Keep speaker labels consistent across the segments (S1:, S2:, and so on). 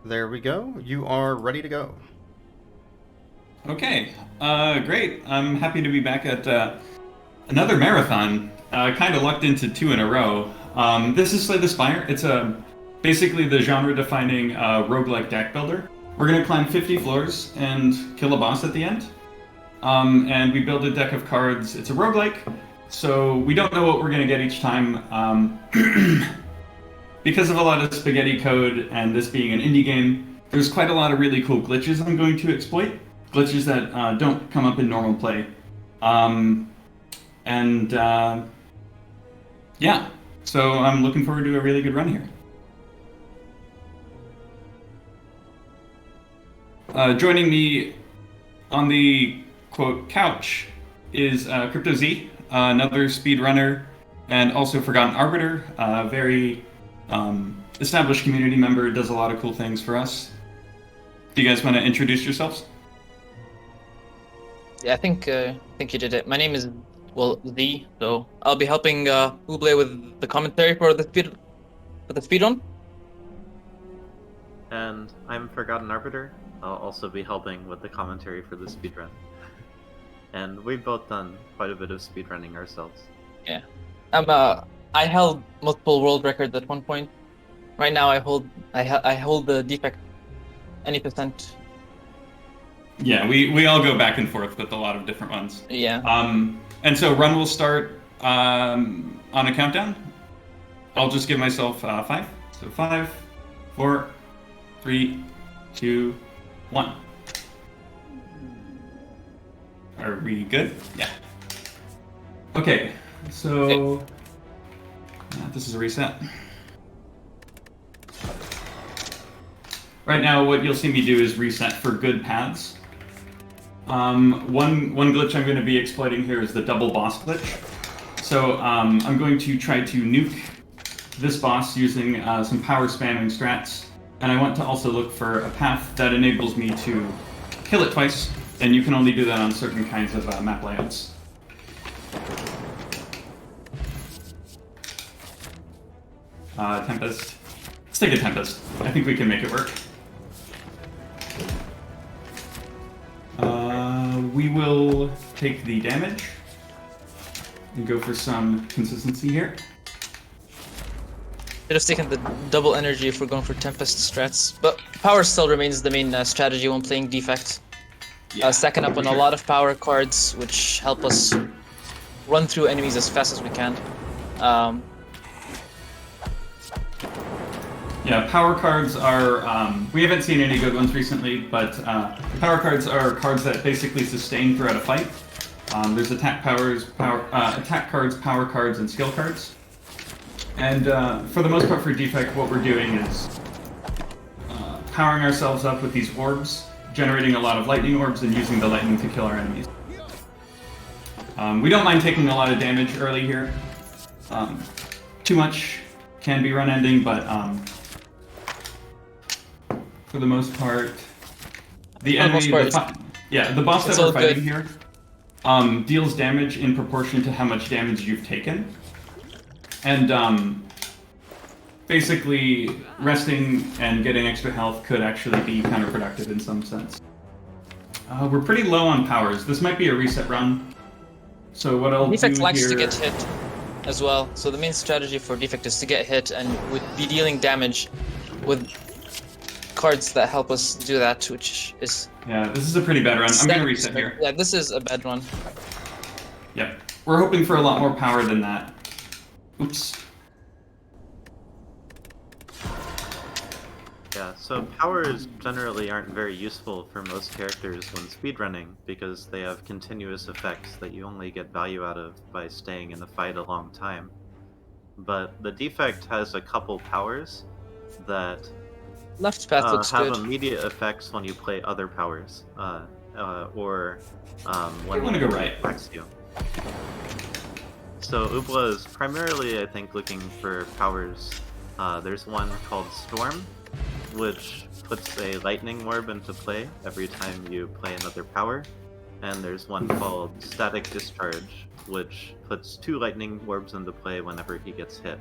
S1: There we go. You are ready to go.
S2: Okay, great. I'm happy to be back at another marathon. Kind of lucked into two in a row. This is Slay the Spire. It's basically the genre-defining roguelike deck builder. We're going to climb 50 floors and kill a boss at the end. And we build a deck of cards. It's a roguelike, so we don't know what we're going to get each time. Because of a lot of spaghetti code and this being an indie game, there's quite a lot of really cool glitches I'm going to exploit. Glitches that don't come up in normal play. Yeah, so I'm looking forward to a really good run here. Joining me on the, quote, couch is CryptoZ, another speedrunner and also Forgotten Arbiter, very established community member, does a lot of cool things for us. Do you guys want to introduce yourselves?
S3: Yeah, I think you did it. My name is Z, so I'll be helping OohBleh with the commentary for the speedrun.
S4: And I'm Forgotten Arbiter. I'll also be helping with the commentary for the speedrun. And we've both done quite a bit of speedrunning ourselves.
S3: Yeah. I held multiple world records at one point. Right now I hold the defect any percent.
S2: Yeah, we all go back and forth with a lot of different ones.
S3: Yeah.
S2: And so run will start on a countdown. I'll just give myself 5. So 5, 4, 3, 2, 1. Are we good? Yeah. Okay, so this is a reset. Right now, what you'll see me do is reset for good paths. One glitch I'm going to be exploiting here is the double boss glitch. So I'm going to try to nuke this boss using some power spamming strats, and I want to also look for a path that enables me to kill it twice, and you can only do that on certain kinds of map layouts. Tempest. Let's take a Tempest. I think we can make it work. We will take the damage and go for some consistency here.
S3: Should have taken the double energy if we're going for Tempest strats, but power still remains the main strategy when playing defect.
S2: Yeah,
S3: stacking up on a lot of power cards, which help us run through enemies as fast as we can.
S2: Yeah, power cards are, we haven't seen any good ones recently, but power cards are cards that basically sustain throughout a fight. There's attack cards, power cards, and skill cards. And for the most part for defect, what we're doing is powering ourselves up with these orbs, generating a lot of lightning orbs, and using the lightning to kill our enemies. We don't mind taking a lot of damage early here. Too much can be run ending, but for the most part, the boss that we're fighting here deals damage in proportion to how much damage you've taken. And basically, resting and getting extra health could actually be counterproductive in some sense. We're pretty low on powers. This might be a reset run. So what I'll
S3: Defect
S2: do
S3: likes
S2: here...
S3: to get hit as well. So the main strategy for Defect is to get hit and would be dealing damage with cards that help us do that, which is...
S2: Yeah, this is a pretty bad run. I'm going to reset here.
S3: Yeah, this is a bad run.
S2: Yep. We're hoping for a lot more power than that. Oops.
S4: Yeah, so powers generally aren't very useful for most characters when speedrunning because they have continuous effects that you only get value out of by staying in the fight a long time. But the defect has a couple powers that
S3: Left path looks
S4: have
S3: good.
S4: immediate effects when you play other powers, or when
S2: I want to go right.
S4: affects you. So OohBleh is primarily, I think, looking for powers. There's one called Storm, which puts a lightning orb into play every time you play another power. And there's one called Static Discharge, which puts 2 lightning orbs into play whenever he gets hit.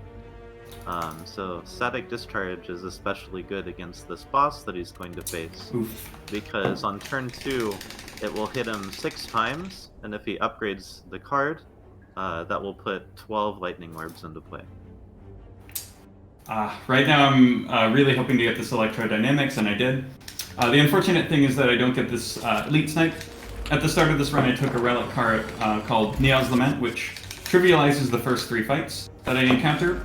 S4: So Static Discharge is especially good against this boss that he's going to face,
S2: Oof.
S4: because on turn 2, it will hit him 6 times, and if he upgrades the card, that will put 12 Lightning Orbs into play.
S2: Right now I'm really hoping to get this Electrodynamics, and I did. The unfortunate thing is that I don't get this Elite Snipe. At the start of this run, I took a relic card called Nia's Lament, which trivializes the first 3 fights that I encounter.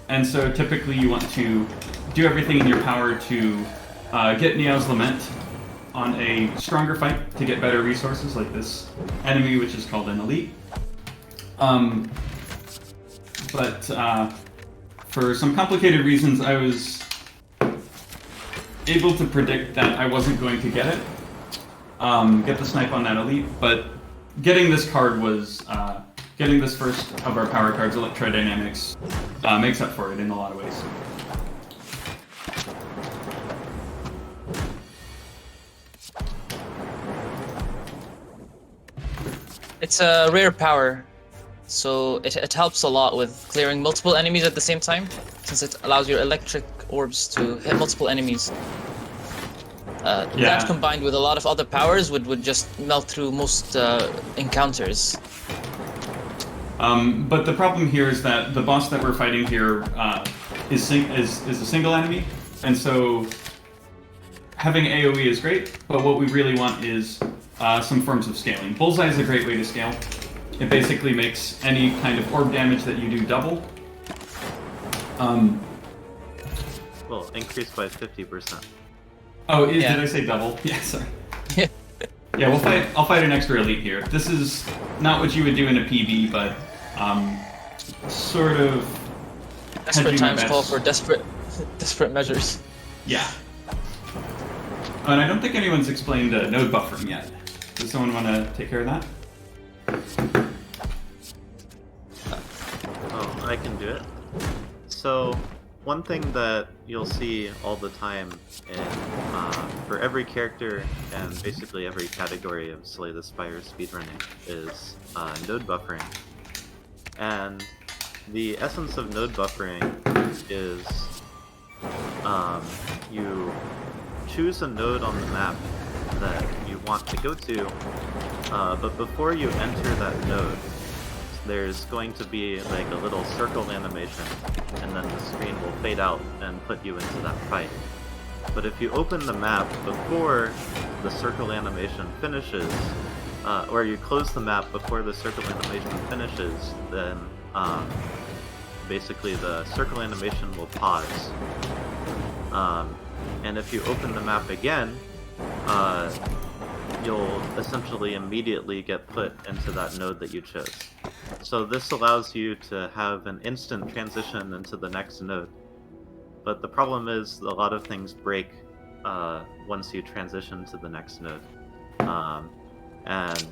S2: And so typically you want to do everything in your power to get Nia's Lament on a stronger fight to get better resources, like this enemy, which is called an Elite. But for some complicated reasons, I was able to predict that I wasn't going to get it. Get the snipe on that Elite, but getting this card was, getting this first of our power cards, Electrodynamics, makes up for it in a lot of ways.
S3: It's a rare power, so it helps a lot with clearing multiple enemies at the same time, since it allows your electric orbs to hit multiple enemies. That combined with a lot of other powers would just melt through most encounters.
S2: But the problem here is that the boss that we're fighting here is a single enemy, and so having AoE is great, but what we really want is some forms of scaling. Bullseye is a great way to scale. It basically makes any kind of orb damage that you do double.
S4: Well, increased by 50%.
S2: Oh,
S3: Yeah.
S2: did I say double? Yeah, sorry. Yeah, I'll fight an extra Elite here. This is not what you would do in a PB, but sort of
S3: Desperate
S2: hedging my
S3: times call
S2: bets.
S3: for desperate measures.
S2: Yeah. Oh, and I don't think anyone's explained node buffering yet. Does someone want to take care of that?
S4: Oh, I can do it. So, one thing that you'll see all the time for every character and basically every category of Slay the Spire speedrunning is node buffering. And the essence of node buffering is you choose a node on the map that you want to go to, but before you enter that node, there's going to be like a little circle animation, and then the screen will fade out and put you into that fight. But if you open the map before the circle animation finishes, or you close the map before the circle animation finishes, then basically the circle animation will pause. And if you open the map again, you'll essentially immediately get put into that node that you chose. So this allows you to have an instant transition into the next node. But the problem is a lot of things break once you transition to the next node. And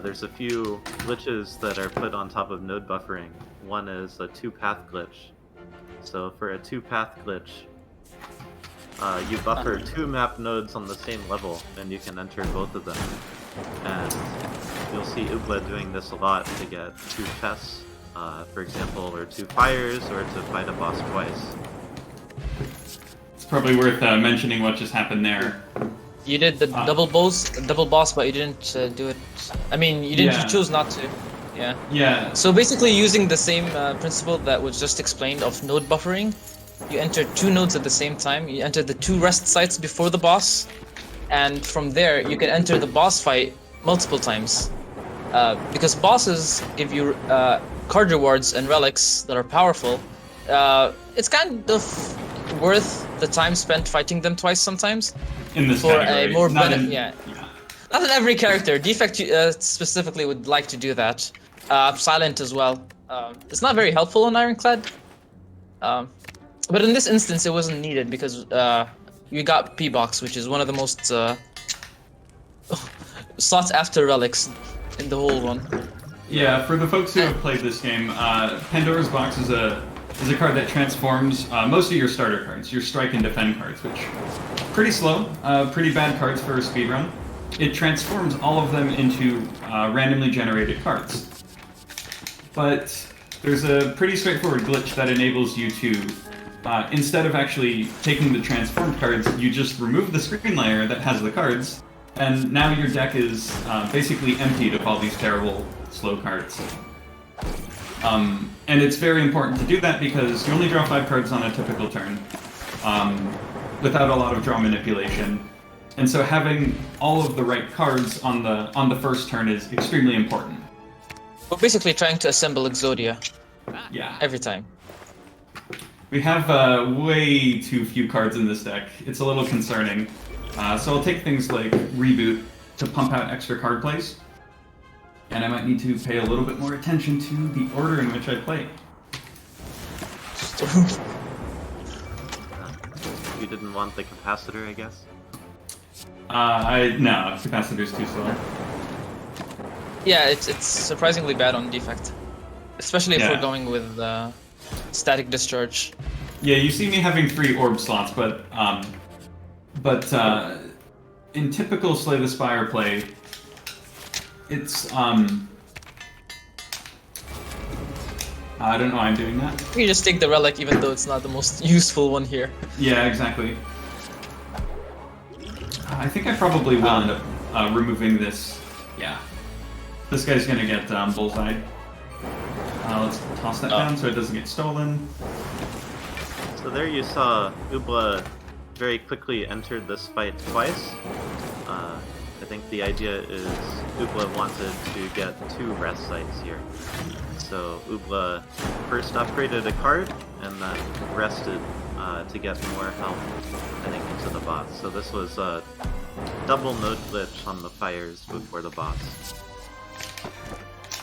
S4: there's a few glitches that are put on top of node buffering. One is a 2-path glitch. So for a 2-path glitch, you buffer 2 map nodes on the same level, and you can enter both of them. And you'll see OohBleh doing this a lot to get 2 chests, for example, or 2 fires, or to fight a boss twice.
S2: It's probably worth mentioning what just happened there.
S3: You did the double boss, but you didn't do it. I mean, you didn't.
S2: Yeah.
S3: You chose not to. Yeah.
S2: Yeah.
S3: So basically, using the same principle that was just explained of node buffering, you enter 2 nodes at the same time. You enter the 2 rest sites before the boss, and from there you can enter the boss fight multiple times. Because bosses give you card rewards and relics that are powerful. It's kind of worth the time spent fighting them twice sometimes.
S2: In this
S3: For
S2: category.
S3: a more
S2: Not
S3: benefit,
S2: in-
S3: yeah. Not in every character. Defect specifically would like to do that. Silent as well. It's not very helpful on Ironclad. But in this instance, it wasn't needed because you got P-Box, which is one of the most sought after relics in the whole run.
S2: Yeah, for the folks who have played this game, Pandora's Box is a card that transforms most of your starter cards, your strike and defend cards, which pretty slow, pretty bad cards for a speedrun. It transforms all of them into randomly generated cards. But There's a pretty straightforward glitch that enables you to, instead of actually taking the transformed cards, you just remove the screen layer that has the cards, and now your deck is basically emptied of all these terrible slow cards. And it's very important to do that because you only draw 5 cards on a typical turn, without a lot of draw manipulation. And so having all of the right cards on the first turn is extremely important.
S3: We're basically trying to assemble Exodia
S2: Yeah.
S3: every time.
S2: We have way too few cards in this deck. It's a little concerning. So I'll take things like Reboot to pump out extra card plays. And I might need to pay a little bit more attention to the order in which I play.
S4: You didn't want the capacitor, I guess?
S2: No, Capacitor's too slow.
S3: Yeah, it's surprisingly bad on defect. Especially if
S2: Yeah.
S3: we're going with static discharge.
S2: Yeah, you see me having 3 orb slots, but in typical Slay the Spire play, it's I don't know why I'm doing that.
S3: You just take the relic even though it's not the most useful one here.
S2: Yeah, exactly. I think I probably will end up removing this. Yeah. This guy's gonna get bullseyed. Let's toss that down so it doesn't get stolen.
S4: So there you saw OohBleh very quickly entered this fight twice. I think the idea is OohBleh wanted to get 2 rest sites here. So OohBleh first upgraded a card and then rested to get more health heading into the boss. So this was a double node glitch on the fires before the boss.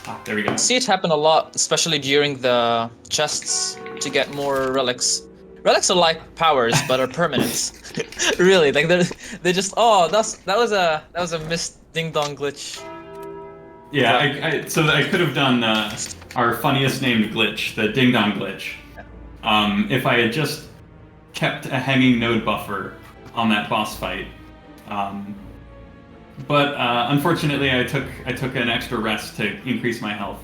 S2: Ah, there we go.
S3: I see it happen a lot, especially during the chests to get more relics. Relics are like powers, but are permanent. Really, like they just that was a missed ding dong glitch.
S2: Yeah, so I could have done our funniest named glitch, the Ding Dong glitch, if I had just kept a hanging node buffer on that boss fight. But unfortunately, I took an extra rest to increase my health.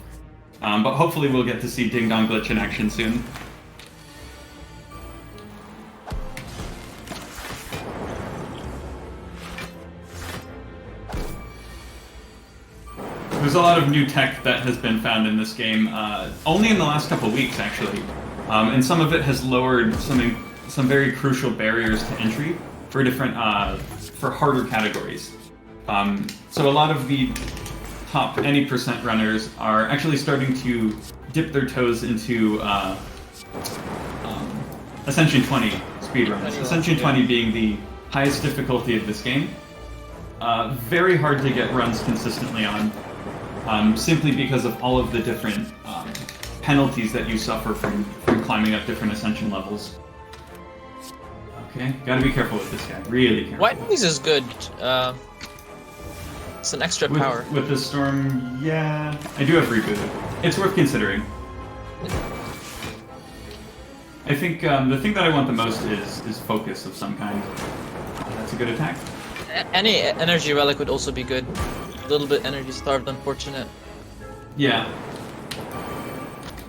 S2: But hopefully, we'll get to see Ding Dong glitch in action soon. There's a lot of new tech that has been found in this game, only in the last couple of weeks, actually. And some of it has lowered some very crucial barriers to entry for different, for harder categories. So a lot of the top any percent runners are actually starting to dip their toes into Ascension 20 speedruns. Ascension 20 being the highest difficulty of this game. Very hard to get runs consistently on. Simply because of all of the different penalties that you suffer from climbing up different ascension levels. Okay, gotta be careful with this guy. Really careful.
S3: White noise is good. It's an extra power.
S2: With the storm, yeah. I do have reboot. It's worth considering. I think the thing that I want the most is focus of some kind. That's a good attack.
S3: Any energy relic would also be good. A little bit energy starved, unfortunate.
S2: Yeah.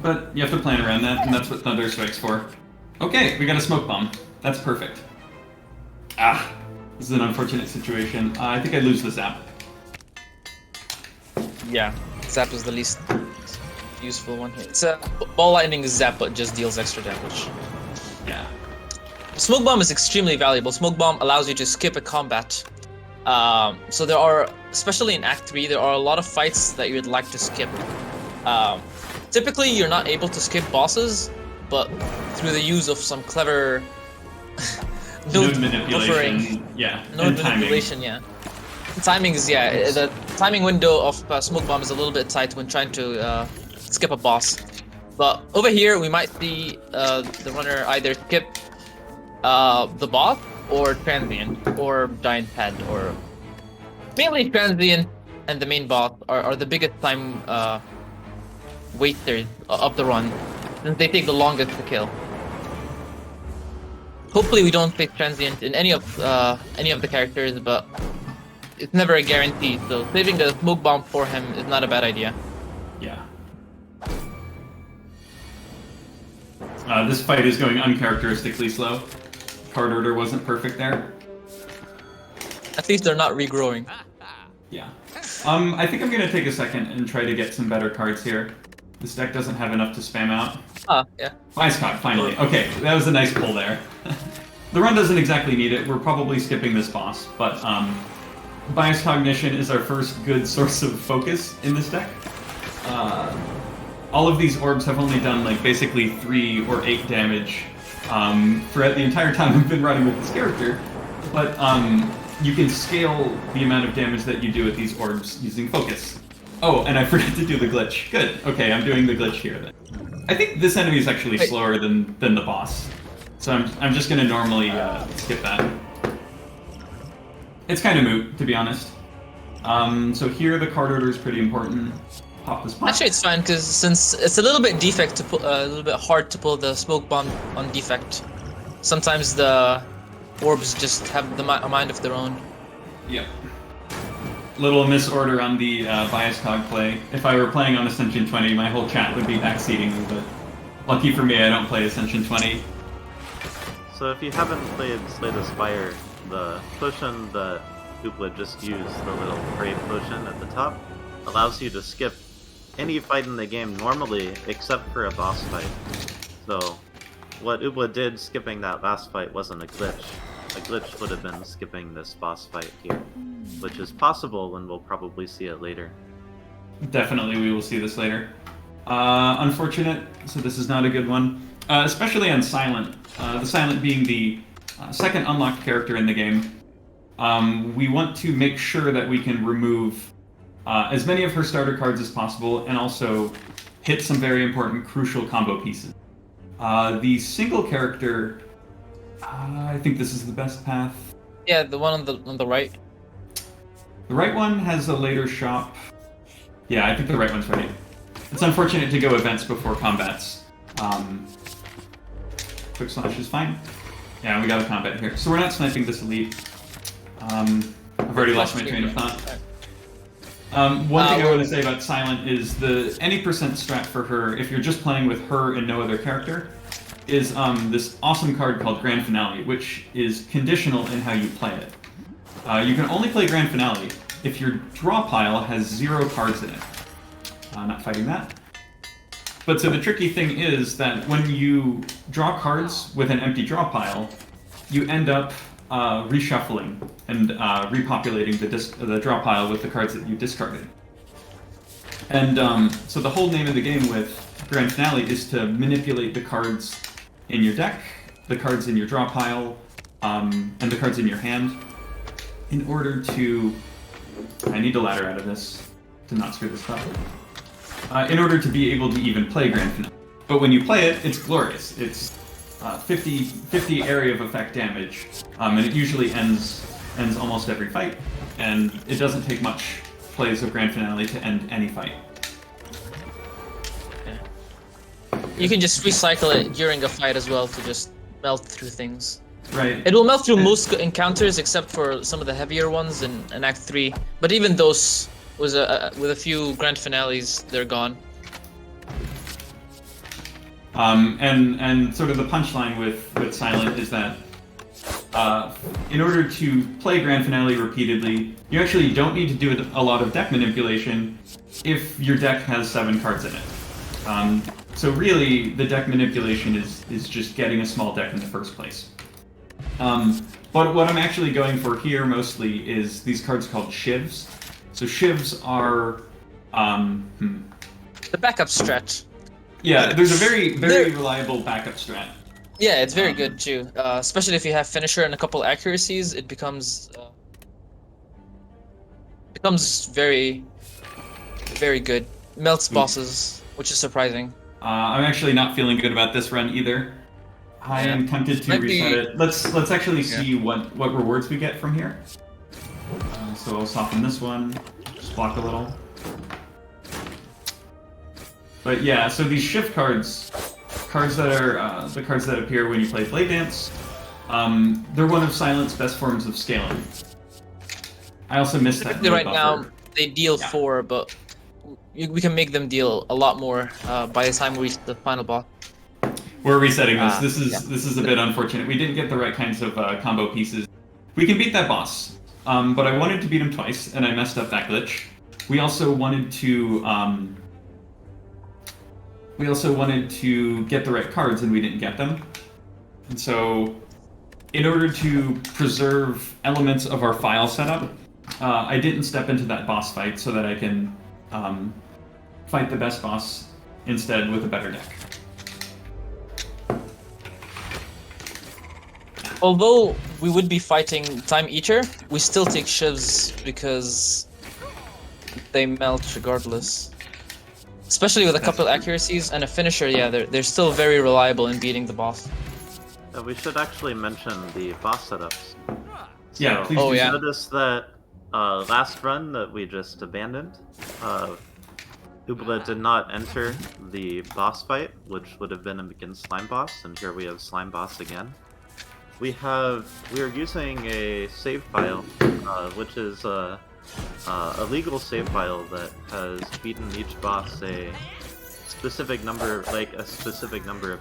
S2: But you have to plan around that, and that's what Thunder Strike's for. Okay, we got a smoke bomb. That's perfect. Ah, this is an unfortunate situation. I think I lose the zap.
S3: Yeah, zap is the least useful one here. It's a ball lightning is zap, but just deals extra damage.
S2: Yeah.
S3: Smoke bomb is extremely valuable. Smoke bomb allows you to skip a combat. So there are, especially in Act 3, there are a lot of fights that you would like to skip. Typically, you're not able to skip bosses, but through the use of some clever
S2: node manipulation,
S3: buffering,
S2: yeah,
S3: node
S2: and timing.
S3: manipulation, yeah. Timing is, yeah, the timing window of Smoke Bomb is a little bit tight when trying to skip a boss. But over here, we might see the runner either skip the boss or transient or giant pad, or mainly transient and the main boss are the biggest time wasters of the run, since they take the longest to kill. Hopefully we don't face transient in any of the characters, but it's never a guarantee, so saving the smoke bomb for him is not a bad idea.
S2: Yeah. This fight is going uncharacteristically slow. Card order wasn't perfect there.
S3: At least they're not regrowing.
S2: Yeah. I think I'm gonna take a second and try to get some better cards here. This deck doesn't have enough to spam out.
S3: Yeah.
S2: Vicecog, finally. Okay, that was a nice pull there. The run doesn't exactly need it. We're probably skipping this boss, but Bias Cognition is our first good source of focus in this deck. All of these orbs have only done like basically 3 or 8 damage throughout the entire time I've been running with this character, but you can scale the amount of damage that you do with these orbs using focus. Oh, and I forgot to do the glitch. Good. Okay, I'm doing the glitch here then. I think this enemy is actually slower than the boss, so I'm just gonna normally skip that. It's kind of moot, to be honest. So here the card order is pretty important. Pop this pop.
S3: Actually, it's fine because since it's a little bit defect to pull, a little bit hard to pull the smoke bomb on defect. Sometimes the orbs just have a mind of their own.
S2: Yep. Little misorder on the Bias Cog play. If I were playing on Ascension 20, my whole chat would be backseating me, but lucky for me, I don't play Ascension 20.
S4: So if you haven't played Slay the Spire, the potion that OohBleh just used, the little brave potion at the top, allows you to skip any fight in the game normally except for a boss fight. So what OohBleh did skipping that last fight wasn't a glitch. A glitch would have been skipping this boss fight here, which is possible and we'll probably see it later.
S2: Definitely we will see this later. Unfortunate, so this is not a good one. Especially on Silent. The Silent being the second unlocked character in the game. We want to make sure that we can remove as many of her starter cards as possible and also hit some very important crucial combo pieces. The single character, I think this is the best path.
S3: Yeah, the one on the right.
S2: The right one has a later shop. Yeah, I think the right one's right. It's unfortunate to go events before combats. Quick slash is fine. Yeah, we got a combat here. So we're not sniping this elite. I've already lost my train of thought. One thing I want to say about Silent is the any percent strat for her, if you're just playing with her and no other character, is this awesome card called Grand Finale, which is conditional in how you play it. You can only play Grand Finale if your draw pile has 0 cards in it. Not fighting that. But so the tricky thing is that when you draw cards with an empty draw pile, you end up reshuffling and repopulating the draw pile with the cards that you discarded. And so the whole name of the game with Grand Finale is to manipulate the cards in your deck, the cards in your draw pile, and the cards in your hand in order to... I need a ladder out of this to not screw this up. In order to be able to even play Grand Finale. But when you play it, it's glorious. It's 50 area of effect damage, and it usually ends almost every fight, and it doesn't take much plays of Grand Finale to end any fight.
S3: You can just recycle it during a fight as well to just melt through things.
S2: Right.
S3: It will melt through most encounters except for some of the heavier ones in Act 3, but even those with a few Grand Finales, they're gone.
S2: And sort of the punchline with Silent is that in order to play Grand Finale repeatedly, you actually don't need to do a lot of deck manipulation if your deck has 7 cards in it. So really, the deck manipulation is just getting a small deck in the first place. But what I'm actually going for here mostly is these cards called Shivs. So Shivs are...
S3: The backup strat.
S2: Yeah, there's a very reliable backup strat.
S3: Yeah, it's very good too. Especially if you have finisher and a couple accuracies, it becomes very, very good. Melts bosses, which is surprising.
S2: I'm actually not feeling good about this run either. I am tempted to reset it. Let's actually see what rewards we get from here. So I'll soften this one, just block a little. But yeah, so these shift cards that are the cards that appear when you play Blade Dance, they're one of Silent's best forms of scaling. I also missed that.
S3: Right now, they deal 4, but we can make them deal a lot more by the time we reach the final boss.
S2: We're resetting this.
S3: Yeah.
S2: This is a bit unfortunate. We didn't get the right kinds of combo pieces. We can beat that boss, but I wanted to beat him twice, and I messed up that glitch. We also wanted to get the right cards, and we didn't get them. And so, in order to preserve elements of our file setup, I didn't step into that boss fight so that I can fight the best boss instead with a better deck.
S3: Although we would be fighting Time Eater, we still take shivs because they melt regardless. Especially with a couple accuracies and a finisher, yeah, they're still very reliable in beating the boss.
S4: We should actually mention the boss setups.
S2: Yeah, please do.
S3: yeah.
S4: Notice that last run that we just abandoned, OohBleh did not enter the boss fight, which would have been against Slime Boss, and here we have Slime Boss again. We are using a save file, which is a legal save file that has beaten each boss a specific number of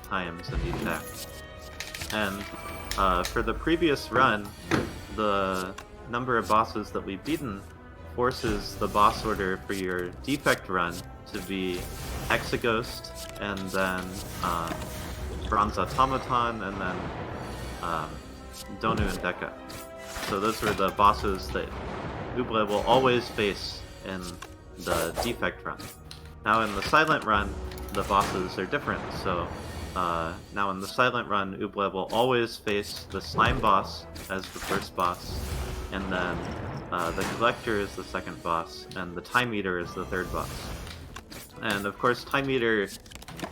S4: times in each act. And for the previous run, the number of bosses that we've beaten forces the boss order for your defect run to be Hexaghost, and then Bronze Automaton, and then Donu and Deka. So those were the bosses that OohBleh will always face in the defect run. Now in the silent run, the bosses are different. So now in the silent run, OohBleh will always face the slime boss as the first boss, and then the collector is the second boss, and the time eater is the third boss. And of course, time eater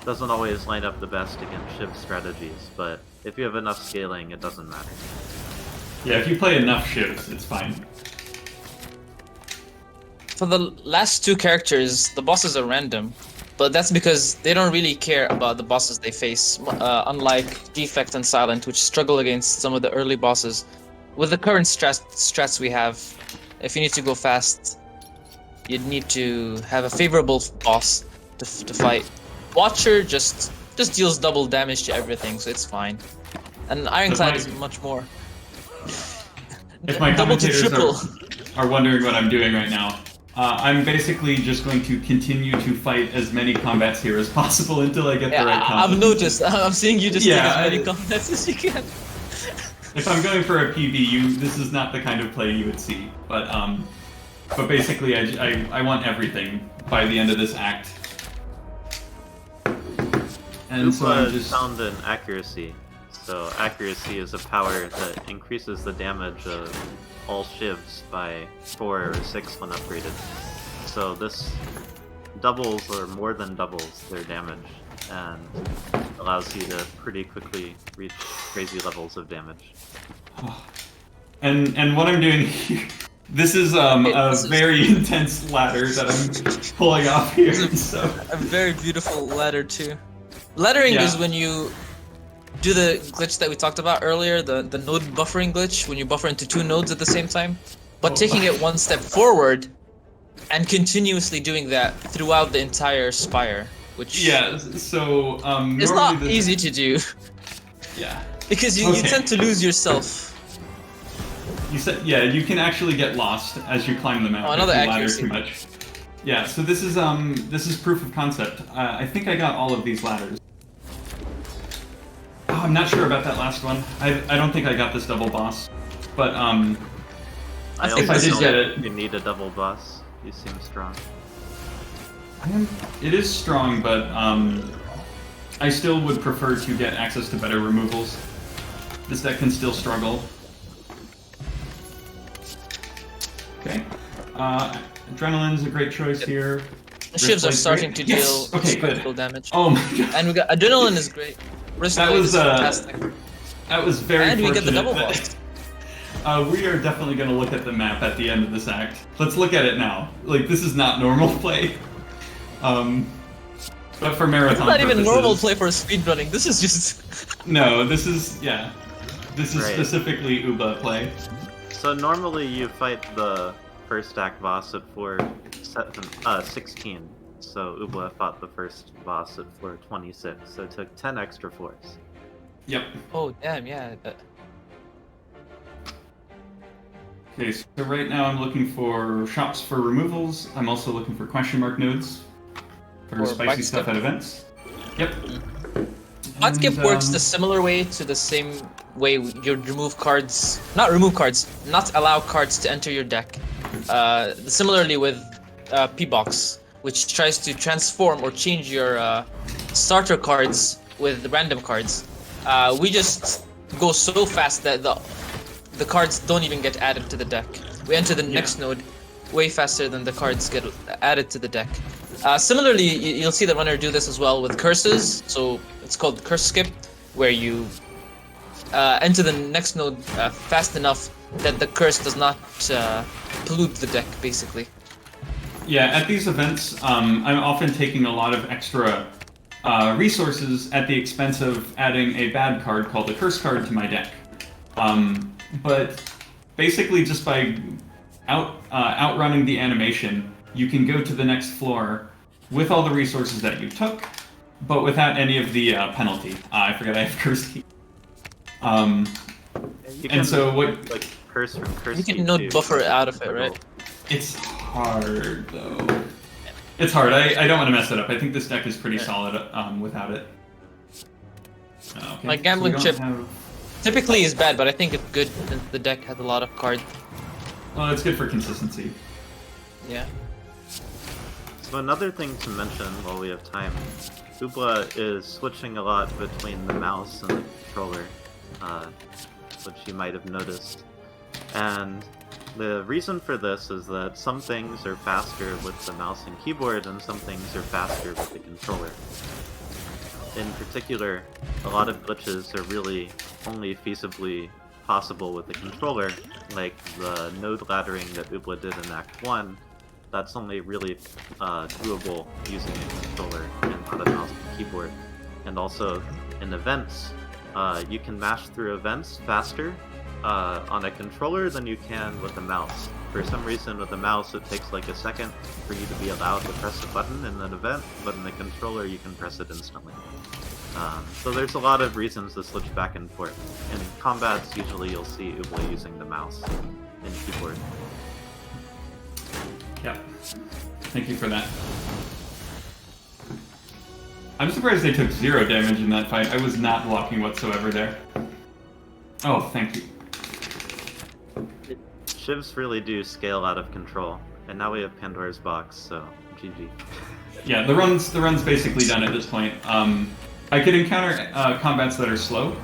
S4: doesn't always line up the best against shiv strategies, but if you have enough scaling, it doesn't matter.
S2: Yeah, if you play enough shivs, it's fine.
S3: For the last two characters, the bosses are random, but that's because they don't really care about the bosses they face, unlike Defect and Silent, which struggle against some of the early bosses. With the current strats we have, if you need to go fast, you'd need to have a favorable boss to fight. Watcher just deals double damage to everything, so it's fine. And Ironclad is much more.
S2: If my
S3: double to
S2: commentators
S3: triple.
S2: are wondering what I'm doing right now, I'm basically just going to continue to fight as many combats here as possible until I get the right combo.
S3: I've noticed. I'm seeing you just take as
S2: Yeah,
S3: many combats as you can.
S2: If I'm going for a PB, this is not the kind of play you would see. But basically, I want everything by the end of this act. And so I'm just
S4: found an accuracy. So accuracy is a power that increases the damage of all shivs by 4 or 6 when upgraded. So this doubles or more than doubles their damage, and allows you to pretty quickly reach crazy levels of damage.
S2: And what I'm doing here, this is a very intense ladder that I'm pulling off here. So
S3: A very beautiful ladder too. Laddering is when you do the glitch that we talked about earlier, the node buffering glitch, when you buffer into 2 nodes at the same time, but taking it one step forward and continuously doing that throughout the entire Spire, which
S2: so
S3: it's not easy to do.
S2: Yeah.
S3: Because you tend to lose yourself.
S2: You said you can actually get lost as you climb the mountain
S3: another
S2: if you ladder
S3: accuracy.
S2: too much. Yeah, so this is proof of concept. I think I got all of these ladders. Oh, I'm not sure about that last one. I don't think I got this double boss, but if I did get it,
S4: You need a double boss. You seem strong.
S2: it is strong, but I still would prefer to get access to better removals. This deck can still struggle. Okay. Adrenaline's a great choice here.
S3: The shivs are starting to deal
S2: good.
S3: critical damage.
S2: Oh my god.
S3: And we got Adrenaline is great.
S2: That was
S3: fantastic.
S2: That was very
S3: And we
S2: fortunate.
S3: get the double
S2: that-
S3: boss.
S2: We are definitely going to look at the map at the end of this act. Let's look at it now. Like, this is not normal play. But for marathon
S3: It's not even
S2: purposes-
S3: normal play for speedrunning. This is just...
S2: No, this is, This is
S4: Right.
S2: specifically OohBleh play.
S4: So normally you fight the first act boss at 16. so OohBleh fought the first boss at floor 26, so it took 10 extra floors.
S2: Yep.
S3: Oh damn, yeah.
S2: Okay, so right now I'm looking for shops for removals. I'm also looking for question mark nodes for
S3: Or
S2: spicy
S3: bike
S2: stuff
S3: skip.
S2: at events. Yep.
S3: Hot skip
S2: And,
S3: works the similar way to the same way you remove cards, not allow cards to enter your deck. Similarly with P-Box, which tries to transform or change your starter cards with random cards. We just go so fast that the cards don't even get added to the deck. We enter the next node way faster than the cards get added to the deck. Similarly, you'll see the runner do this as well with curses. So it's called curse skip, where you enter the next node fast enough that the curse does not pollute the deck, basically.
S2: Yeah, at these events, I'm often taking a lot of extra resources at the expense of adding a bad card called a curse card to my deck. But basically, just by outrunning the animation, you can go to the next floor with all the resources that you took, but without any of the penalty. I forgot I have curse key.
S4: You
S2: And so what?
S4: like curse from curse.
S3: You
S4: key
S3: can node
S4: too.
S3: buffer out of it, right?
S2: It's hard though. It's hard. I don't want to mess it up. I think this deck is pretty solid without it. Okay.
S3: My
S2: so
S3: gambling
S2: we don't
S3: chip
S2: have-
S3: typically is bad, but I think it's good since the deck has a lot of cards.
S2: Well, it's good for consistency.
S3: Yeah.
S4: So another thing to mention while we have time, OohBleh is switching a lot between the mouse and the controller, which you might have noticed. And the reason for this is that some things are faster with the mouse and keyboard, and some things are faster with the controller. In particular, a lot of glitches are really only feasibly possible with the controller, like the node laddering that OohBleh did in Act 1. That's only really doable using a controller and not a mouse and keyboard. And also, in events, you can mash through events faster on a controller than you can with a mouse. For some reason, with a mouse, it takes like a second for you to be allowed to press a button in an event, but in the controller, you can press it instantly. So there's a lot of reasons to switch back and forth. In combats, usually you'll see OohBleh using the mouse and keyboard.
S2: Yep. Thank you for that. I'm surprised they took 0 damage in that fight. I was not blocking whatsoever there. Oh, thank you.
S4: Shivs really do scale out of control, and now we have Pandora's box, so GG.
S2: Yeah, the run's basically done at this point. I could encounter combats that are slow,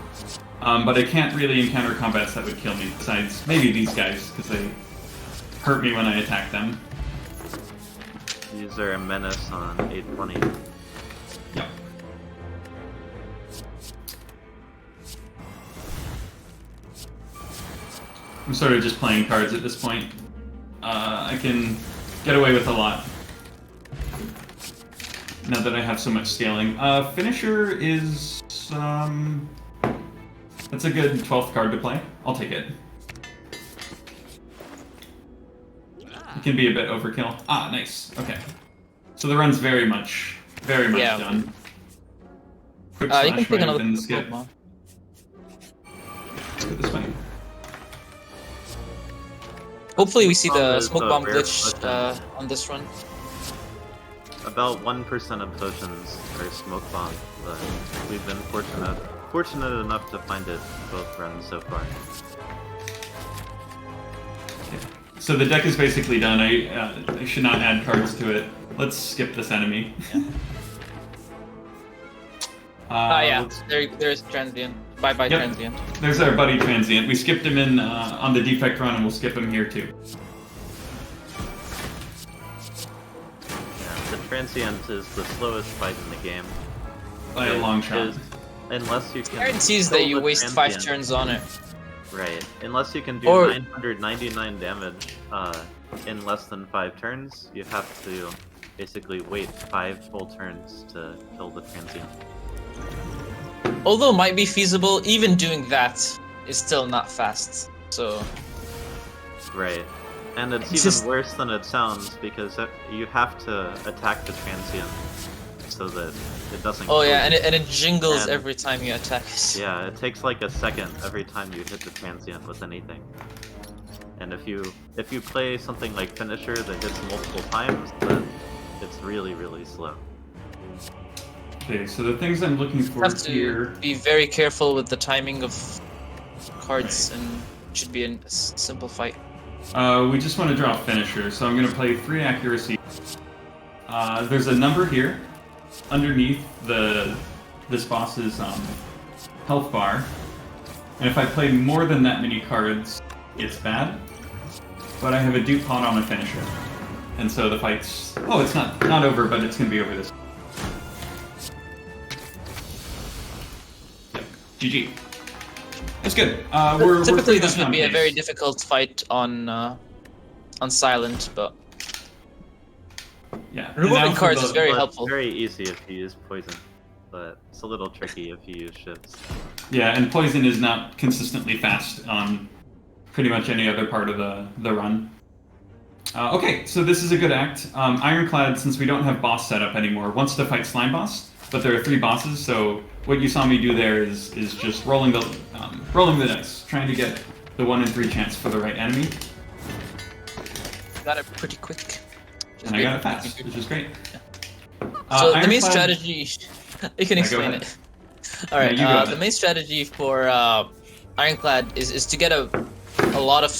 S2: but I can't really encounter combats that would kill me, besides maybe these guys, because they hurt me when I attack them.
S4: These are a menace on 820.
S2: Yep. I'm sort of just playing cards at this point. I can get away with a lot. Now that I have so much scaling. Finisher is... that's a good 12th card to play. I'll take it. It can be a bit overkill. Ah, nice. Okay. So the run's very much done. Quick
S3: You
S2: slash
S3: can pick
S2: rather
S3: another
S2: than skip.
S3: Pokemon.
S2: Let's go this way.
S3: Hopefully we see the
S4: Is
S3: smoke
S4: the
S3: bomb
S4: rare
S3: glitch
S4: potion.
S3: on this run.
S4: About 1% of potions are smoke bomb, but we've been fortunate enough to find it both runs so far.
S2: So the deck is basically done. I should not add cards to it. Let's skip this enemy.
S3: Yeah,
S2: let's-
S3: there's Transient. Bye-bye
S2: Yep.
S3: Transient.
S2: There's our buddy Transient. We skipped him in on the defect run, and we'll skip him here too.
S4: Yeah, the Transient is the slowest fight in the game.
S2: By a
S4: It
S2: long shot.
S4: is- unless you can...
S3: Guarantees
S4: kill
S3: that you
S4: the
S3: waste 5
S4: Transient.
S3: turns on it.
S4: Right. Unless you can do
S3: Or-
S4: 999 damage in less than 5 turns, you have to basically wait 5 full turns to kill the Transient.
S3: Although might be feasible, even doing that is still not fast. So
S4: Right. And it's
S3: It's
S4: even
S3: just-
S4: worse than it sounds because you have to attack the transient so that it doesn't.
S3: Oh yeah,
S4: kill you.
S3: and it jingles
S4: And-
S3: every time you attack.
S4: Yeah, it takes like a second every time you hit the transient with anything. And if you play something like Finisher that hits multiple times, then it's really, really slow.
S2: Okay, so the things I'm looking for
S3: Have to
S2: here.
S3: be very careful with the timing of cards, and it should be a simple fight.
S2: We just want to draw a finisher, so I'm going to play 3 accuracy. There's a number here underneath this boss's health bar, and if I play more than that many cards, it's bad. But I have a dupe pot on a finisher, and so the fight's it's not over, but it's going to be over this. Yep. GG. It's good. We're
S3: Typically,
S2: pretty
S3: this
S2: much
S3: would
S2: on
S3: be a
S2: pace.
S3: very difficult fight on silent, but
S2: Yeah. and
S3: removing
S2: now for
S3: cards
S2: the-
S3: is very
S4: Well,
S3: helpful.
S4: It's very easy if you use poison, but it's a little tricky if you use shifts.
S2: Yeah, and poison is not consistently fast on pretty much any other part of the run. Okay, so this is a good act. Ironclad, since we don't have boss setup anymore, wants to fight Slime Boss, but there are 3 bosses, so what you saw me do there is just rolling the dice, trying to get the 1 in 3 chance for the right enemy,
S3: Got it pretty quick. Which is
S2: and I got it
S3: great.
S2: fast, which is great.
S3: So the main
S2: Ironclad-
S3: strategy, you can
S2: go
S3: explain
S2: ahead.
S3: it. All right.
S2: Yeah, you go
S3: The
S2: ahead.
S3: main strategy for Ironclad is to get a lot of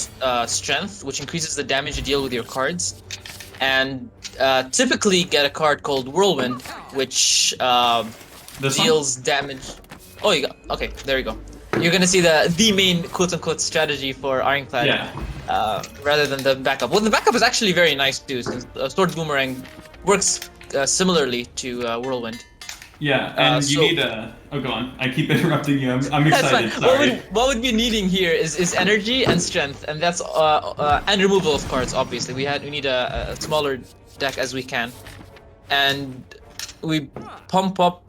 S3: strength, which increases the damage you deal with your cards, and typically get a card called Whirlwind, which
S2: This one?
S3: deals damage. Oh, you got okay. There you go. You're gonna see the main quote-unquote strategy for Ironclad,
S2: Yeah.
S3: rather than the backup. Well, the backup is actually very nice too, since Sword Boomerang works similarly to Whirlwind.
S2: Yeah, and you
S3: so-
S2: need a... Oh, go on. I keep interrupting you. I'm
S3: That's fine.
S2: excited, sorry.
S3: What would be needing here is energy and strength, and that's and removal of cards. Obviously, we need a smaller deck as we can, and we pump up.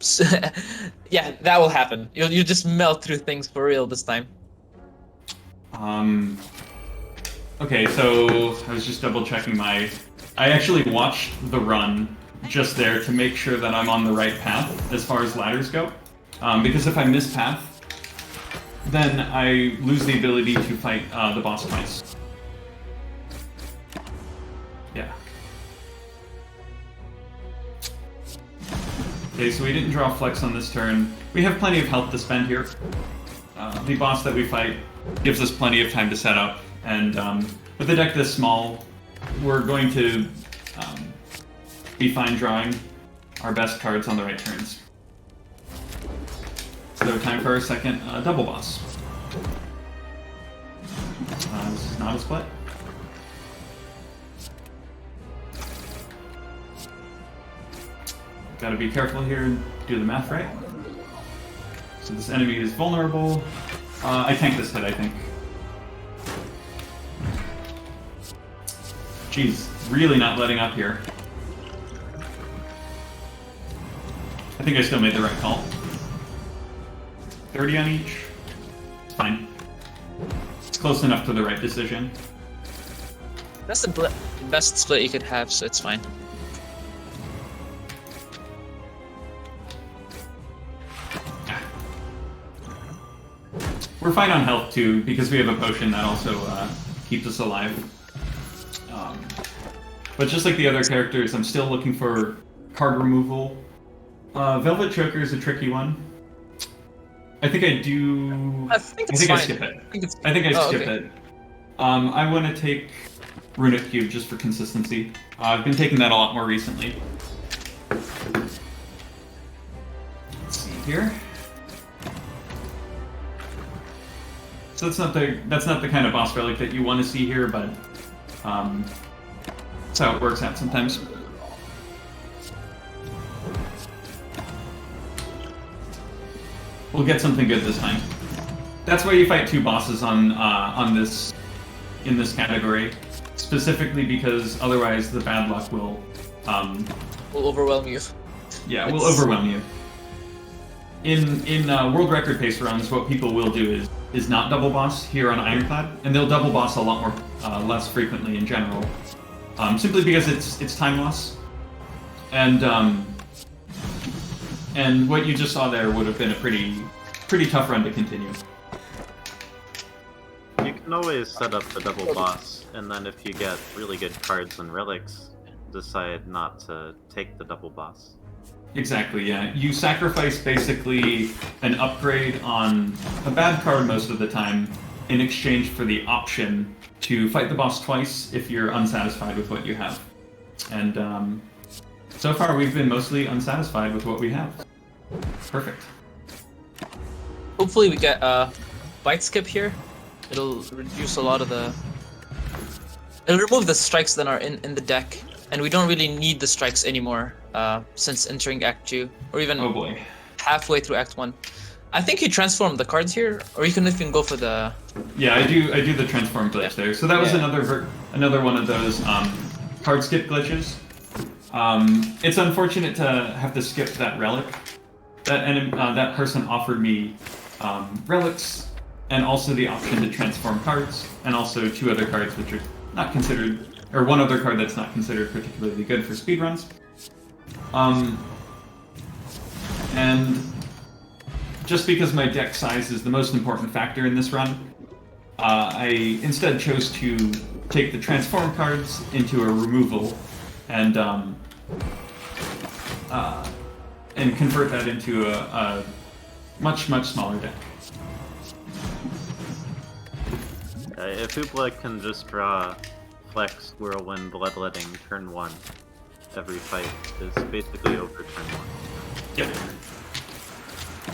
S3: Yeah, that will happen. You just melt through things for real this time.
S2: Okay, so I was just double checking my... I actually watched the run just there to make sure that I'm on the right path as far as ladders go. Because if I miss path, then I lose the ability to fight the boss twice. Yeah. Okay, so we didn't draw flex on this turn. We have plenty of health to spend here. The boss that we fight gives us plenty of time to set up, and with a deck this small, we're going to be fine drawing our best cards on the right turns. So time for our second double boss. This is not a split. Gotta be careful here and do the math right. So this enemy is vulnerable. I tank this hit, I think. Jeez, really not letting up here. I think I still made the right call. 30 on each. It's fine. It's close enough to the right decision.
S3: That's the best split you could have, so it's fine.
S2: We're fine on health too, because we have a potion that also keeps us alive. But just like the other characters, I'm still looking for card removal. Velvet Choker is a tricky one. I think I do...
S3: I think it's
S2: I
S3: fine.
S2: skip it.
S3: I think it's.
S2: skip
S3: okay.
S2: it. I want to take Runic Cube just for consistency. I've been taking that a lot more recently. Let's see here. So that's not the kind of boss relic that you want to see here, but that's how it works out sometimes. We'll get something good this time. That's why you fight 2 bosses on this in this category, specifically because otherwise the bad luck will
S3: Will overwhelm you.
S2: will
S3: It's-
S2: overwhelm you. in world record pace runs, what people will do is not double boss here on Ironclad, and they'll double boss a lot more less frequently in general, simply because it's time loss, and what you just saw there would have been a pretty tough run to continue.
S4: You can always set up the double boss, and then if you get really good cards and relics, decide not to take the double boss.
S2: Exactly, yeah. You sacrifice basically an upgrade on a bad card most of the time in exchange for the option to fight the boss twice if you're unsatisfied with what you have. And so far we've been mostly unsatisfied with what we have. Perfect.
S3: Hopefully we get a bite skip here. It'll reduce a lot of the... It'll remove the strikes that are in the deck. And we don't really need the strikes anymore since entering Act 2, or even
S2: Oh boy.
S3: halfway through Act 1. I think you transform the cards here, or you can even go for the...
S2: Yeah, I do the transform glitch there. So that was another one of those card skip glitches. It's unfortunate to have to skip that relic. That person offered me relics, and also the option to transform cards, and also 2 other cards which are not considered, or 1 other card that's not considered particularly good for speedruns. And just because my deck size is the most important factor in this run, I instead chose to take the transform cards into a removal and convert that into a much smaller deck.
S4: If OohBleh can just draw Flex, Whirlwind, Bloodletting, turn 1, every fight is basically over turn 1.
S2: Yep.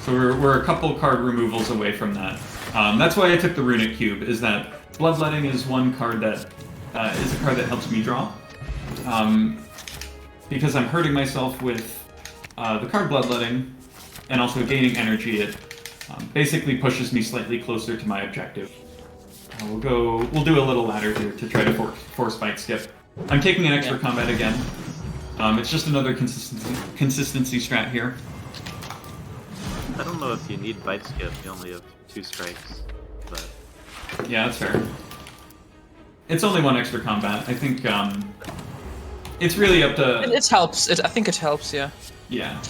S2: So we're a couple card removals away from that. That's why I took the Runic Cube, is that Bloodletting is one card that is a card that helps me draw. Because I'm hurting myself with the card Bloodletting, and also gaining energy, it basically pushes me slightly closer to my objective. We'll do a little ladder here to try to force bite skip. I'm taking an extra combat again. It's just another consistency strat here.
S4: I don't know if you need bite skip, you only have 2 strikes, but...
S2: Yeah, that's fair. It's only 1 extra combat. I think it's really up to...
S3: It helps. I think it helps, yeah.
S2: Yeah.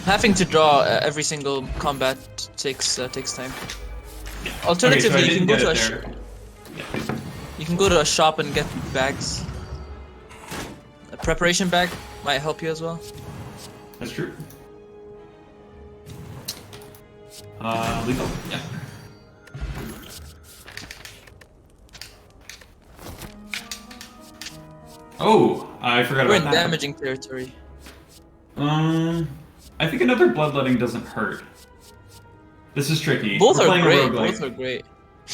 S3: Having to draw every single combat takes time. Alternatively,
S2: Okay, so
S3: you can go to a
S2: yeah.
S3: you can go to a shop and get bags. A preparation bag might help you as well.
S2: That's true. Lethal? Yeah. Oh, I forgot
S3: We're
S2: about
S3: in
S2: that.
S3: damaging territory.
S2: I think another Bloodletting doesn't hurt. This is tricky.
S3: Both
S2: We're
S3: are
S2: playing
S3: great.
S2: a roguelike.
S3: Both are great.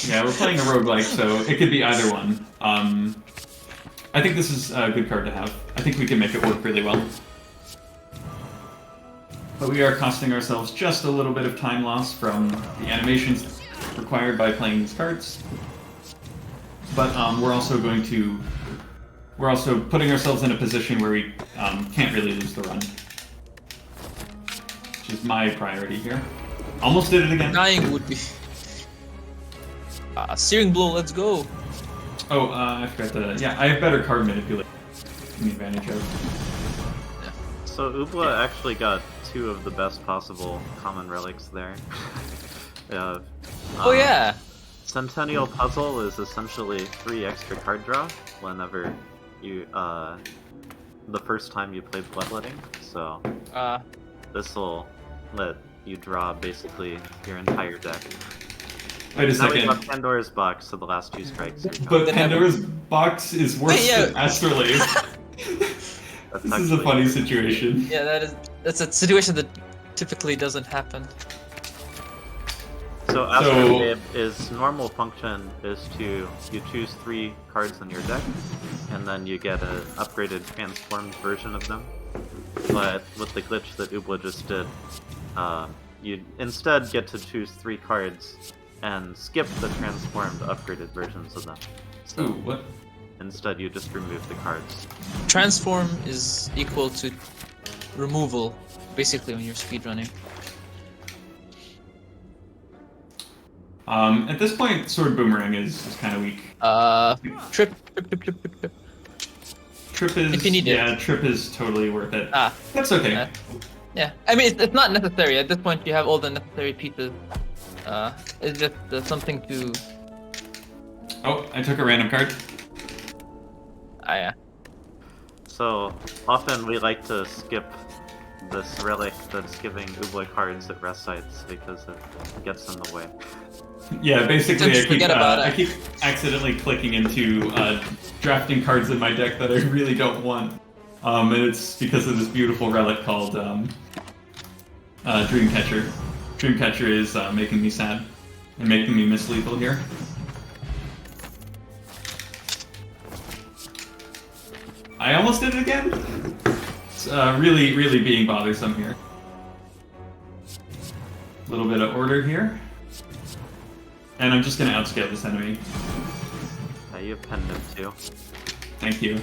S2: Yeah, we're playing a roguelike, so it could be either one. I think this is a good card to have. I think we can make it work really well. But we are costing ourselves just a little bit of time loss from the animations required by playing these cards. But we're also putting ourselves in a position where we can't really lose the run. Which is my priority here. Almost did it again.
S3: Dying would be... Searing Blow, let's go!
S2: Oh, I forgot to... Yeah, I have better card manipulation to take advantage of.
S4: So OohBleh actually got 2 of the best possible common relics there.
S3: Oh yeah!
S4: Centennial Puzzle is essentially 3 extra card draw whenever you, the first time you play Bloodletting, so this'll let you draw basically your entire deck.
S2: Wait a
S4: Now we
S2: second.
S4: got Pandora's Box, so the last 2 strikes.
S2: But Pandora's Box is worse than Astrolabe. This is a funny situation.
S3: Yeah, that's a situation that typically doesn't happen.
S4: So Astrolabe is normal function is you choose 3 cards in your deck, and then you get an upgraded transformed version of them. But with the glitch that OohBleh just did, you instead get to choose 3 cards and skip the transformed upgraded versions of them. So
S2: Ooh, what?
S4: instead you just remove the cards.
S3: Transform is equal to removal, basically, when you're speedrunning.
S2: At this point, Sword Boomerang is kind of weak.
S3: Trip.
S2: Trip is
S3: If you need it.
S2: yeah, Trip is totally worth it.
S3: Ah.
S2: That's okay.
S3: Yeah, I mean, it's not necessary. At this point, you have all the necessary pieces. It's just something to...
S2: Oh, I took a random card.
S3: Yeah.
S4: So often we like to skip this relic that's giving OohBleh cards at rest sites because it gets in the way.
S2: Yeah, basically
S3: Just forget about
S2: I
S3: it.
S2: keep accidentally clicking into drafting cards in my deck that I really don't want. And it's because of this beautiful relic called Dreamcatcher. Dreamcatcher is making me sad and making me miss lethal here. I almost did it again? It's really being bothersome here. A little bit of order here. And I'm just gonna outscale this enemy.
S4: You have Pendant too.
S2: Thank you.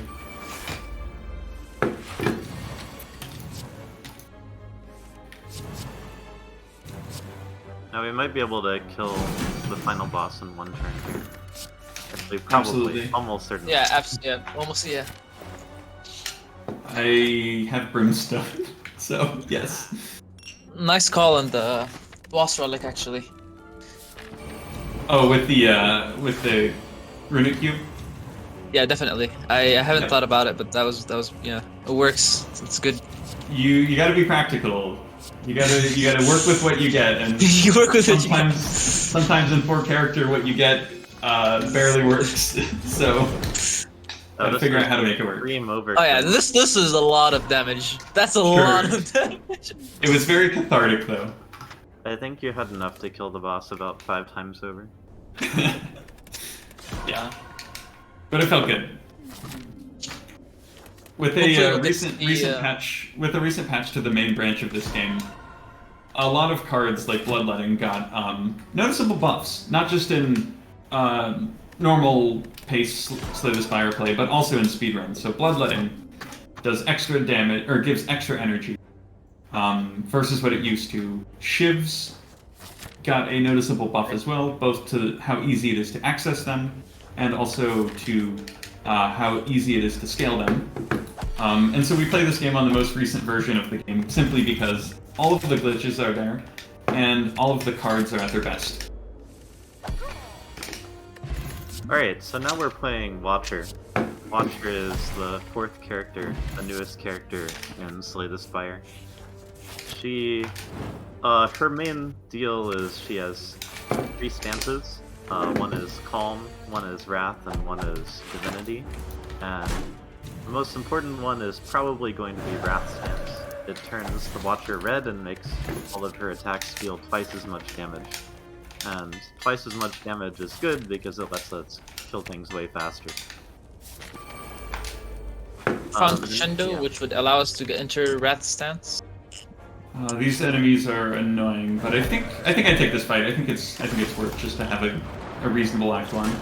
S4: Now we might be able to kill the final boss in one turn here. Actually, probably,
S2: Absolutely.
S4: almost certainly.
S3: Yeah, almost, yeah.
S2: I have Brimstone, so yes.
S3: Nice call on the boss relic, actually.
S2: Oh, with the runic cube?
S3: Yeah, definitely. I haven't
S2: Yeah.
S3: thought about it, but that was yeah, it works. It's good.
S2: You gotta be practical. You gotta work with what you get, and
S3: You work with it. You
S2: sometimes in 4-character what you get barely works. So gotta figure out how to make it work.
S4: Extreme overkill.
S3: Oh yeah, this is a lot of damage. That's a lot of damage.
S2: It was very cathartic though.
S4: I think you had enough to kill the boss about 5 times over.
S2: Yeah, but it felt good. With
S3: Hopefully
S2: a
S3: it'll get
S2: recent patch to the main branch of this game, a lot of cards like Bloodletting got noticeable buffs, not just in normal pace Slay the Spire play, but also in speedruns. So Bloodletting does extra damage or gives extra energy versus what it used to. Shivs got a noticeable buff as well, both to how easy it is to access them and also to how easy it is to scale them. And so we play this game on the most recent version of the game simply because all of the glitches are there and all of the cards are at their best.
S4: Alright, so now we're playing Watcher. Watcher is the 4th character, the newest character in Slay the Spire. She, her main deal is she has 3 stances. One is Calm, one is Wrath, and one is Divinity. And the most important one is probably going to be Wrath stance. It turns the Watcher red and makes all of her attacks deal twice as much damage. And twice as much damage is good because it lets us kill things way faster.
S3: Found Crescendo, which would allow us to enter Wrath stance.
S2: These enemies are annoying, but I think I take this fight. I think it's worth just to have a reasonable Act 1.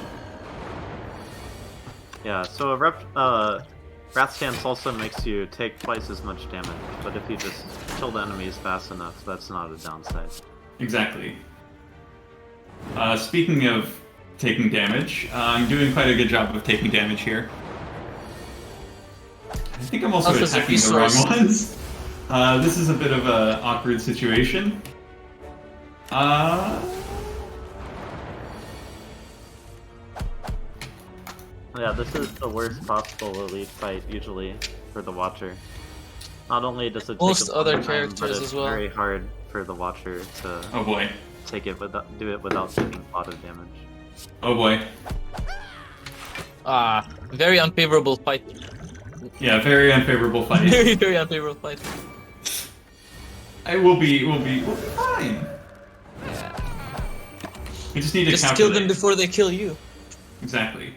S4: Yeah, so Wrath Stance also makes you take twice as much damage, but if you just kill the enemies fast enough, that's not a downside.
S2: Exactly. Speaking of taking damage, I'm doing quite a good job of taking damage here. I think I'm also
S3: Health is a
S2: attacking the wrong
S3: resource.
S2: ones. This is a bit of an awkward situation.
S4: Yeah, this is the worst possible elite fight, usually, for the Watcher. Not only does it
S3: Most
S4: take a long
S3: other
S4: time,
S3: characters
S4: but it's
S3: as well.
S4: very hard for the Watcher to
S2: Oh boy.
S4: do it without taking a lot of damage.
S2: Oh boy.
S3: Very unfavorable fight.
S2: Yeah, very unfavorable fight.
S3: Very unfavorable fight.
S2: We'll be fine.
S3: Yeah.
S2: We just need to
S3: Just
S2: calculate.
S3: kill them before they kill you.
S2: Exactly.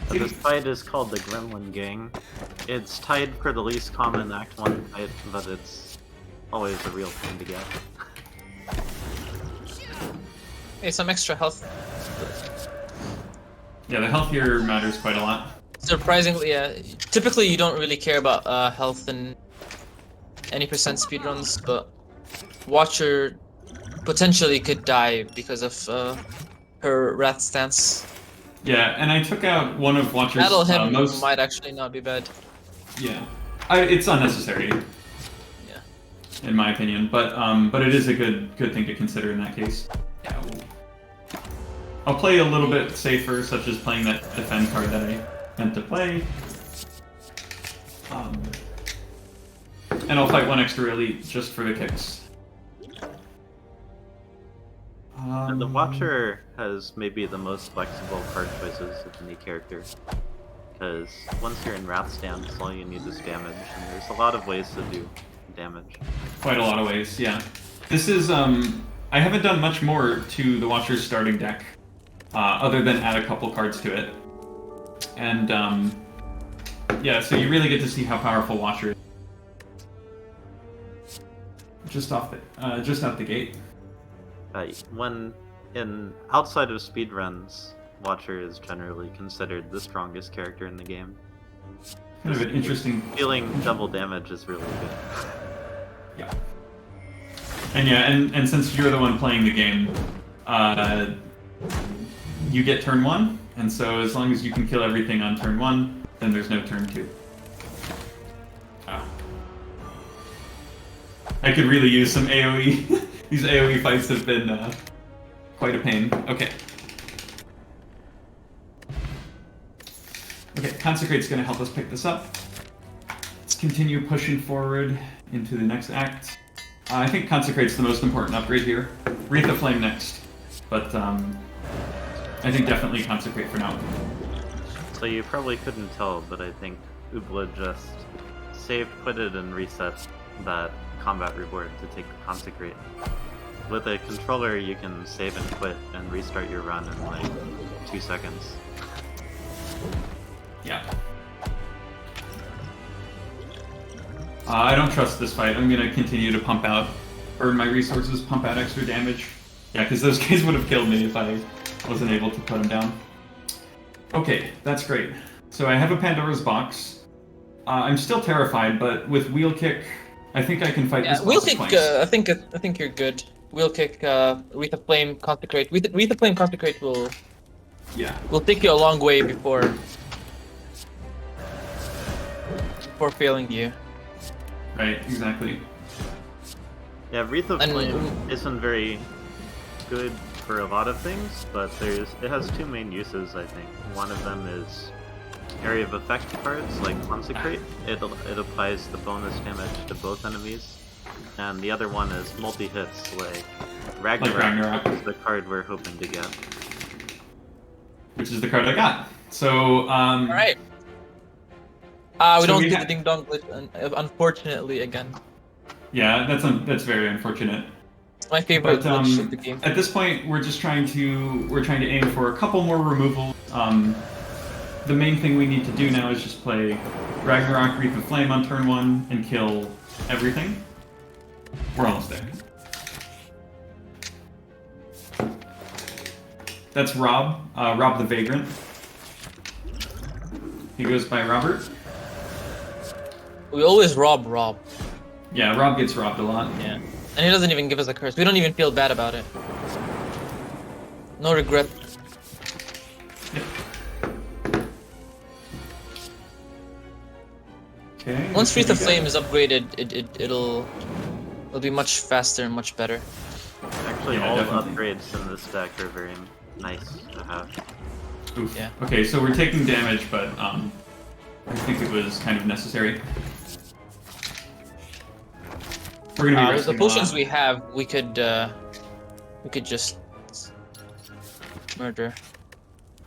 S4: But this fight is called the Gremlin Gang. It's tied for the least common Act 1 fight, but it's always a real pain to get.
S3: Hey, some extra health.
S2: Yeah, the health here matters quite a lot.
S3: Surprisingly, yeah. Typically, you don't really care about health in any percent speedruns, but Watcher potentially could die because of her Wrath stance.
S2: Yeah, and I took out one of Watcher's
S3: Battle him
S2: most...
S3: might actually not be bad.
S2: Yeah. It's unnecessary,
S3: Yeah.
S2: in my opinion, but it is a good thing to consider in that case. Yeah. I'll play a little bit safer, such as playing that defend card that I meant to play. And I'll fight one extra elite just for the kicks.
S4: And the Watcher has maybe the most flexible card choices of any character. Because once you're in Wrath stance, all you need is damage, and there's a lot of ways to do damage.
S2: Quite a lot of ways, yeah. This is, I haven't done much more to the Watcher's starting deck, other than add a couple cards to it. And, yeah, so you really get to see how powerful Watcher is. Just out the gate.
S4: When outside of speedruns, Watcher is generally considered the strongest character in the game.
S2: Kind of an interesting...
S4: Dealing double damage is really good.
S2: Yeah. And yeah, and since you're the one playing the game, you get turn 1, and so as long as you can kill everything on turn 1, then there's no turn 2. Oh. I could really use some AoE. These AoE fights have been quite a pain. Okay. Okay, Consecrate's gonna help us pick this up. Let's continue pushing forward into the next act. I think Consecrate's the most important upgrade here. Wreath of Flame next, but I think definitely Consecrate for now.
S4: So you probably couldn't tell, but I think OohBleh just saved, quitted, and reset that combat reward to take the Consecrate. With a controller, you can save and quit and restart your run in like 2 seconds.
S2: Yeah. I don't trust this fight. I'm gonna continue to burn my resources, pump out extra damage. Yeah, because those guys would have killed me if I wasn't able to put them down. Okay, that's great. So I have a Pandora's box. I'm still terrified, but with Wheel Kick, I think I can fight this boss
S3: Wheel Kick,
S2: twice.
S3: I think you're good. Wheel Kick, Wreath of Flame, Consecrate. Wreath of Flame, Consecrate will take you a long way before failing you.
S2: Right, exactly.
S4: Yeah, Wreath of Flame isn't very good for a lot of things, but it has 2 main uses, I think. One of them is area of effect cards, like Consecrate. It applies the bonus damage to both enemies. And the other one is multi-hits, like Ragnarok, which is the card we're hoping to get.
S2: Which is the card I got. So,
S3: Alright. We don't do the Ding Dong glitch, unfortunately, again.
S2: Yeah, that's very unfortunate.
S3: It's my favorite glitch of the game.
S2: At this point, we're trying to aim for a couple more removals. The main thing we need to do now is just play Ragnarok, Wreath of Flame on turn 1 and kill everything. We're almost there. That's Rob, Rob the Vagrant. He goes by Robert.
S3: We always rob Rob.
S2: Yeah, Rob gets robbed a lot.
S3: Yeah. And he doesn't even give us a curse. We don't even feel bad about it. No regret.
S2: Yep. Okay.
S3: Once Wreath of Flame is upgraded, it'll be much faster and much better.
S4: Actually,
S2: Yeah,
S4: all
S2: definitely.
S4: upgrades in this deck are very nice to have.
S2: Oof.
S3: Yeah.
S2: Okay, so we're taking damage, but I think it was kind of necessary. We're gonna be
S3: With the
S2: resting a
S3: potions
S2: lot.
S3: we have, we could just murder.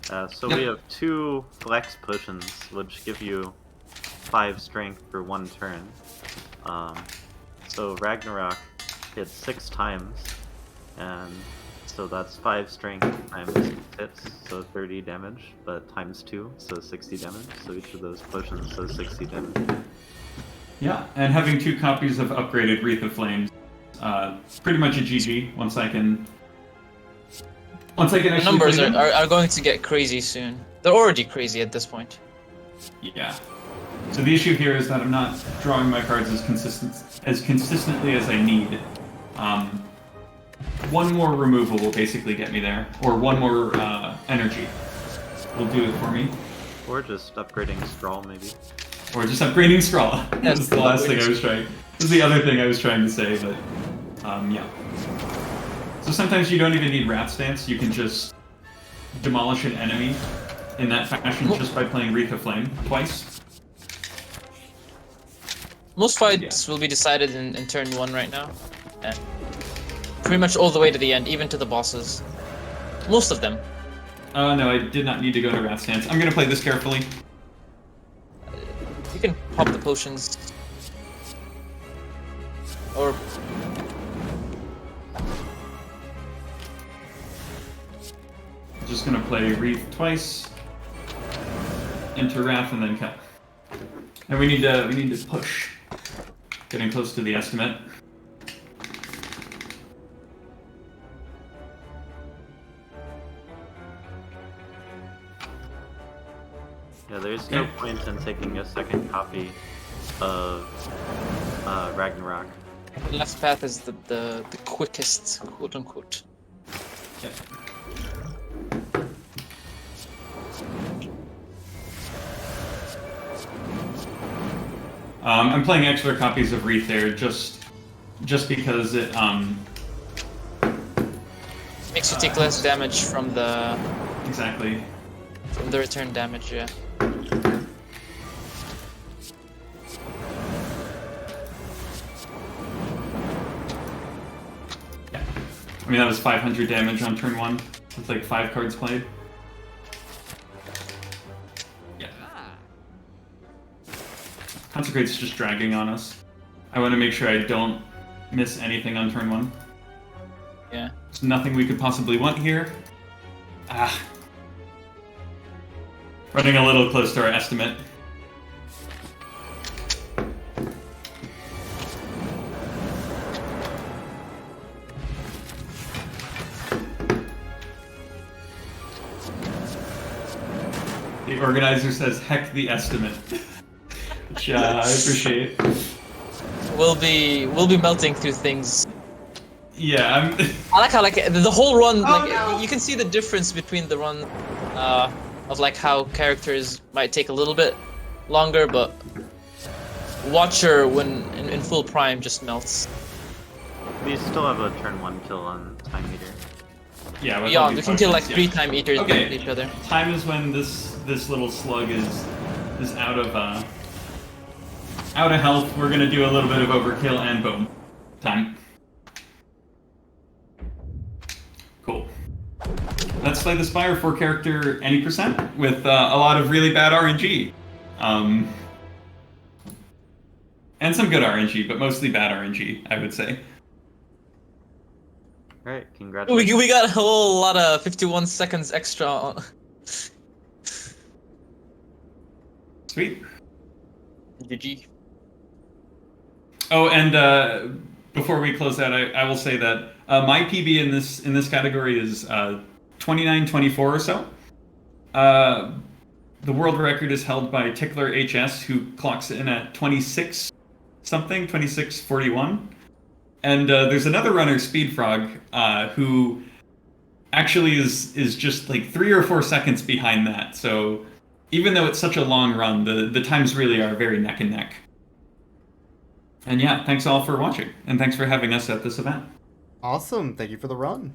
S4: So
S2: Yep.
S4: we have 2 flex potions, which give you 5 strength for 1 turn. So Ragnarok hits 6 times, and so that's 5 strength times 6 hits, so 30 damage, but times 2, so 60 damage. So each of those potions does 60 damage.
S2: Yeah, and having 2 copies of upgraded Wreath of Flames, pretty much a GG. Once I can
S3: The
S2: actually
S3: numbers
S2: play them.
S3: are going to get crazy soon. They're already crazy at this point.
S2: Yeah. So the issue here is that I'm not drawing my cards as consistently as I need. one more removal will basically get me there, or one more energy will do it for me.
S4: Or just upgrading Scrawl, maybe.
S2: Or just upgrading Scrawl. That's the last thing I was trying. This is the other thing I was trying to say, but yeah. So sometimes you don't even need Wrath's Dance. You can just demolish an enemy in that fashion just by playing Wreath of Flame twice.
S3: Most fights will be decided in turn 1 right now. And pretty much all the way to the end, even to the bosses. Most of them.
S2: No, I did not need to go to Wrath's Dance. I'm gonna play this carefully.
S3: You can pop the potions. Or...
S2: Just gonna play Wreath twice, enter Wrath, and then cut. And we need to push. Getting close to the estimate.
S4: Yeah, there's no point in taking a second copy of Ragnarok.
S3: The last path is the quickest, quote unquote.
S2: Okay. I'm playing extra copies of Wreath there just because it
S3: Makes you take less damage from the
S2: exactly.
S3: return damage, yeah.
S2: Yeah. I mean that was 500 damage on turn 1 with like 5 cards played. Yeah. Consecrate's just dragging on us. I want to make sure I don't miss anything on turn 1.
S3: Yeah.
S2: There's nothing we could possibly want here. Ah. Running a little close to our estimate. The organizer says, heck the estimate. Which I appreciate.
S3: We'll be melting through things.
S2: Yeah,
S3: I like how the whole run, you can see the difference between the run of like how characters might take a little bit longer, but Watcher when in full prime just melts.
S4: We still have a turn 1 kill on Time Meter.
S2: yeah. with
S3: Yeah,
S2: all
S3: we
S2: these
S3: can kill like
S2: functions,
S3: 3
S2: yeah.
S3: time eaters
S2: Okay.
S3: with each other.
S2: Time is when this little slug is out of health. We're gonna do a little bit of overkill and boom. Time. Cool. Let's play the Spire 4 character any percent with a lot of really bad RNG. And some good RNG, but mostly bad RNG, I would say.
S4: Alright, congratulations.
S3: We got a whole lot of 51 seconds extra.
S2: Sweet.
S3: GG.
S2: Oh, and before we close out, I will say that my PB in this category is 29:24 or so. The world record is held by Tickler HS, who clocks in at 26 something, 26:41. And there's another runner, Speedfrog, who actually is just like 3 or 4 seconds behind that. So even though it's such a long run, the times really are very neck and neck. And yeah, thanks all for watching, and thanks for having us at this event.
S1: Awesome. Thank you for the run.